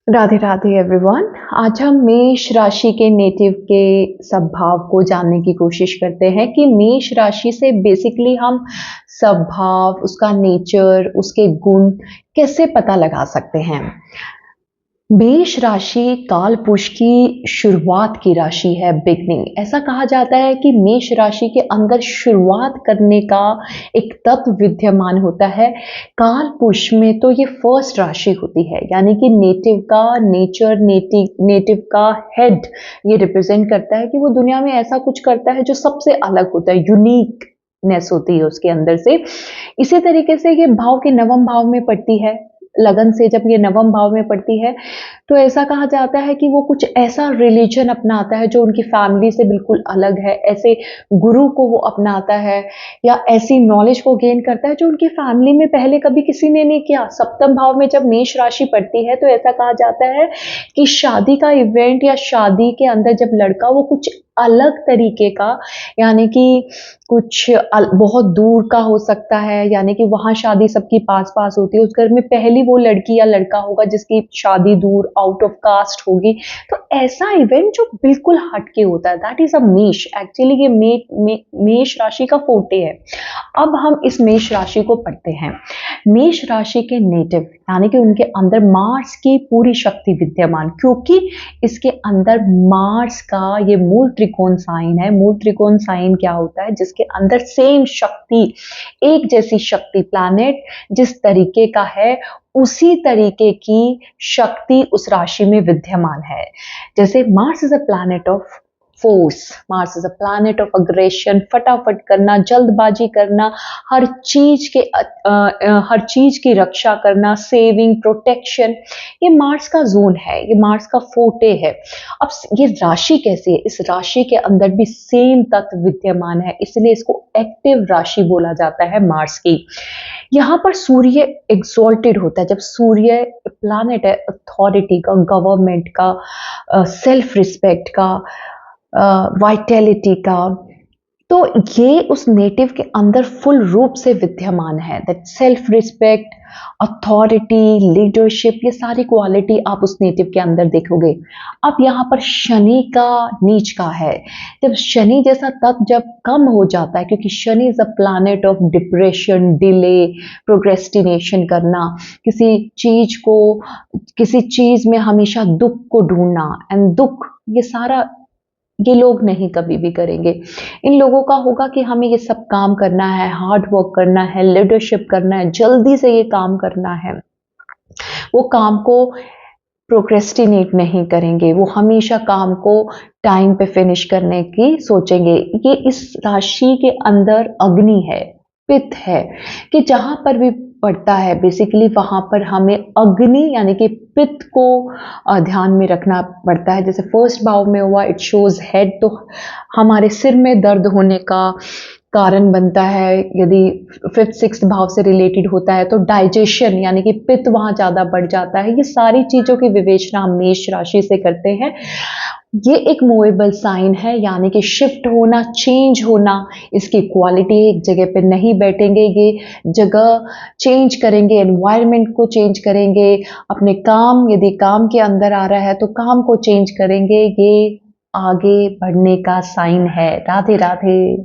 Radhe Radhe everyone. आज हम मेष राशि के नेटिव के स्वभाव को जानने की कोशिश करते हैं कि मेष राशि से बेसिकली हम स्वभाव, उसका नेचर, उसके गुण कैसे पता लगा सकते हैं। मेष राशि काल पुरुष की शुरुआत की राशि है, बिगनिंग। ऐसा कहा जाता है कि मेष राशि के अंदर शुरुआत करने का एक तत्व विद्यमान होता है। काल पुरुष में तो ये फर्स्ट राशि होती है, यानी कि नेटिव का नेचर, नेटिव का हेड ये रिप्रेजेंट करता है कि वो दुनिया में ऐसा कुछ करता है जो सबसे अलग होता है, यूनिकनेस होती है उसके अंदर से। इसी तरीके से ये भाव के नवम भाव में पड़ती है। लगन से जब ये नवम भाव में पड़ती है तो ऐसा कहा जाता है कि वो कुछ ऐसा रिलीजन अपनाता है जो उनकी फैमिली से बिल्कुल अलग है, ऐसे गुरु को वो अपनाता है या ऐसी नॉलेज को गेन करता है जो उनकी फैमिली में पहले कभी किसी ने नहीं किया। सप्तम भाव में जब मेष राशि पड़ती है तो ऐसा कहा जाता है कि शादी का इवेंट या शादी के अंदर जब लड़का वो कुछ अलग तरीके का, यानी कि कुछ बहुत दूर का हो सकता है, यानी कि वहाँ शादी सबकी पास-पास होती है, उस घर में पहली वो लड़की या लड़का होगा जिसकी शादी दूर आउट ऑफ कास्ट होगी। तो ऐसा इवेंट जो बिल्कुल हटके होता है, दैट इज़ अ मेष। एक्चुअली ये मेष राशि का फोटे है। अब हम इस मेष राशि को पढ़ते हैं। मेष राशि के नेटिव, यानी कि उनके अंदर मार्स की पूरी शक्ति विद्यमान, क्योंकि इसके अंदर मार्स का ये मूल त्रिकोण साइन है। मूल त्रिकोण साइन क्या होता है? जिसके अंदर सेम शक्ति, एक जैसी शक्ति, प्लैनेट जिस तरीके का है उसी तरीके की शक्ति उस राशि में विद्यमान है। जैसे Mars is a planet of force, Mars is a planet of aggression, फटाफट करना, जल्दबाजी करना, हर चीज की रक्षा करना, सेविंग, प्रोटेक्शन, ये मार्स का जोन है, ये मार्स का फोटे है। अब ये राशि कैसी है? इस राशि के अंदर भी सेम तत्व विद्यमान है, इसलिए इसको एक्टिव राशि बोला जाता है मार्स की। यहाँ पर सूर्य एग्जॉल्टेड होता है। जब सूर्य प्लैनेट है अथॉरिटी का, गवर्नमेंट का, सेल्फ रिस्पेक्ट का, वाइटैलिटी का, तो ये उस नेटिव के अंदर फुल रूप से विद्यमान है। That self respect, authority, leadership, ये सारी क्वालिटी आप उस नेटिव के अंदर देखोगे। अब यहाँ पर शनि का नीच का है। जब शनि जैसा तत्व जब कम हो जाता है, क्योंकि Shani is a planet of depression, delay, procrastination करना, किसी चीज में हमेशा दुख को ढूंढना, एंड दुख ये लोग नहीं कभी भी करेंगे। इन लोगों का होगा कि हमें ये सब काम करना है, हार्ड वर्क करना है, लीडरशिप करना है, जल्दी से ये काम करना है। वो काम को प्रोक्रेस्टिनेट नहीं करेंगे, वो हमेशा काम को टाइम पे फिनिश करने की सोचेंगे। ये इस राशि के अंदर अग्नि है, पित्त है, कि जहां पर भी पड़ता है बेसिकली वहां पर हमें अग्नि यानी कि पित्त को ध्यान में रखना पड़ता है। जैसे फर्स्ट भाव में हुआ, इट शोज हेड, तो हमारे सिर में दर्द होने का कारण बनता है। यदि फिफ्थ सिक्स्थ भाव से रिलेटेड होता है तो डाइजेशन यानी कि पित्त वहां ज्यादा बढ़ जाता है। ये सारी चीजों की विवेचना हम मेष राशि से करते हैं। ये एक मूवेबल साइन है, यानी कि शिफ्ट होना, चेंज होना, इसकी क्वालिटी एक जगह पे नहीं बैठेंगे, ये जगह चेंज करेंगे, एनवायरनमेंट को चेंज करेंगे, अपने काम, यदि काम के अंदर आ रहा है तो काम को चेंज करेंगे। ये आगे बढ़ने का साइन है। राधे राधे।